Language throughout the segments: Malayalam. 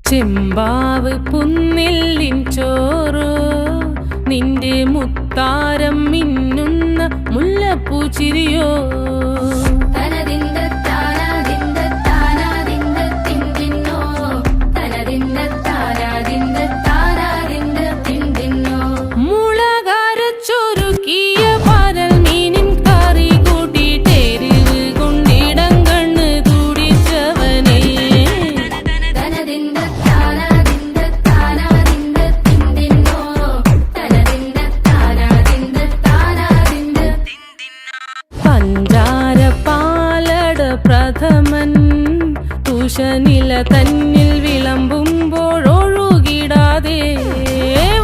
ചെമ്പാവ് പുന്നെല്ലിൻ ചോറോ നിന്റെ മുത്താരം മിന്നുന്ന മുല്ലപ്പൂ ചിരിയോ. പ്രഥമൻ തുഷനില തന്നിൽ വിളമ്പുമ്പോഴൊഴുകിടാതെ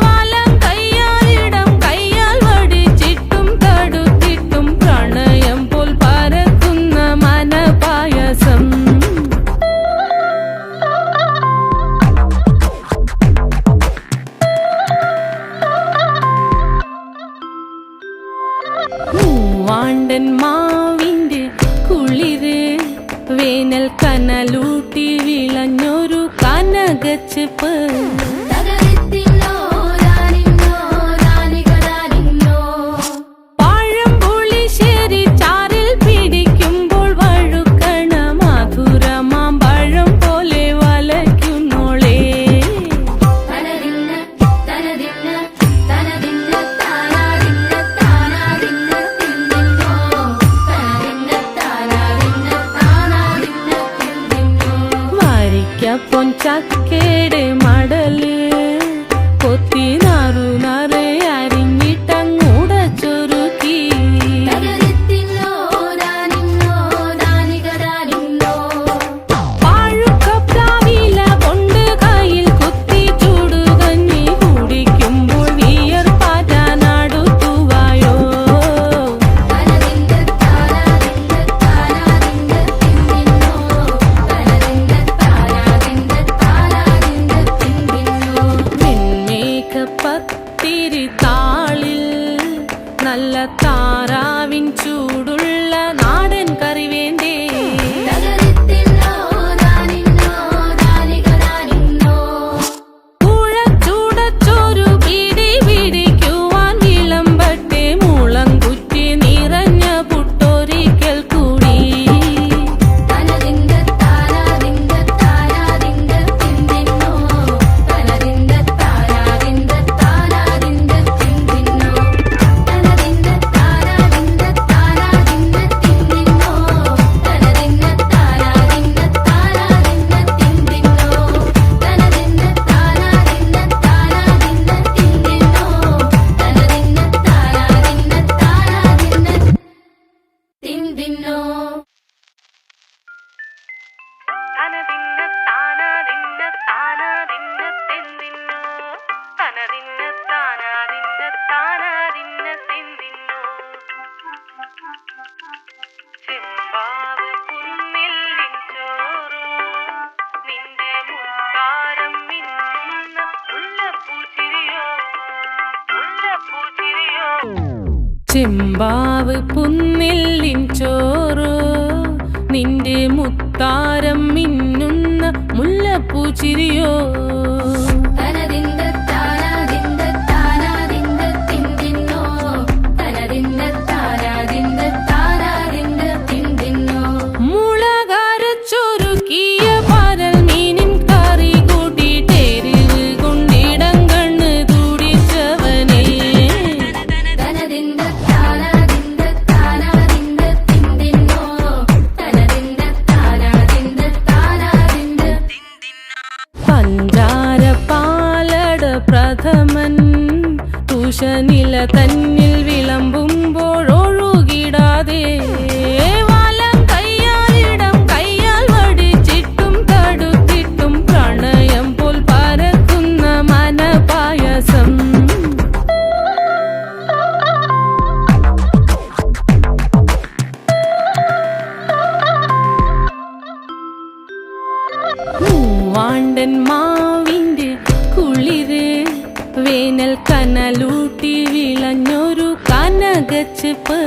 വലം കയ്യാലിടം കയ്യാൽ വടിച്ചിട്ടും തടുത്തിട്ടും പ്രണയം പോൽ പരക്കുന്ന മനപായസം. മൂവാണ്ടൻ മാവിന്റെ കുളിര് വേനൽ കനലൂട്ടി വിളഞ്ഞൊരു കനകച്ചെപ്പ്. പഴംപുളിശ്ശേരി ചാറിൽ പിടിക്കുമ്പോൾ വഴുക്കണ മധുരമാം പഴം പോലെ വലയ്ക്കുന്നോളേ. പൊൻചക്കയുടെ മടല് കൊത്തി നാറു നറെ അരിഞ്ഞിട്ടങ്ങൂട ചൊരുക്കി. പാഴുക്കപ്ലാവില കൊണ്ട് കയ്യിൽ കുത്തി ചൂടുകഞ്ഞി കുടിക്കുമ്പോൾ വിയർപ്പാറ്റാനടുത്തുവായോ. പത്തിരി താളിൽ നല്ല താറാവിൻ ചൂടുള്ള നാടൻ കറി വേണ്ടേ. കുഴച്ചൂടച്ചോരു പിടി പിടിക്കുവാൻ വിളമ്പട്ടെ മുളം കുറ്റി നിറഞ്ഞ പുട്ടൊരിക്കൽ കൂടി. ചെമ്പാവ് പുന്നെല്ലിൻ ചോറോ നിന്റെ മുത്താരം മിന്നുന്ന മുല്ലപ്പൂ ചിരിയോ. പ്രഥമൻ തുഷനില തന്നിൽ വിളമ്പുമ്പോഴൊഴുകിടാതെ വലം കയ്യാലിടം കയ്യാൽ വടിച്ചിട്ടും തടുത്തിട്ടും പ്രണയം പോൽ പരക്കുന്ന മനപായസം. കൊണ്ടൻ മാവിൻ്റെ കുളിര് വേനൽ കനലൂട്ടി വിളഞ്ഞൊരു കനകച്ചെപ്പ്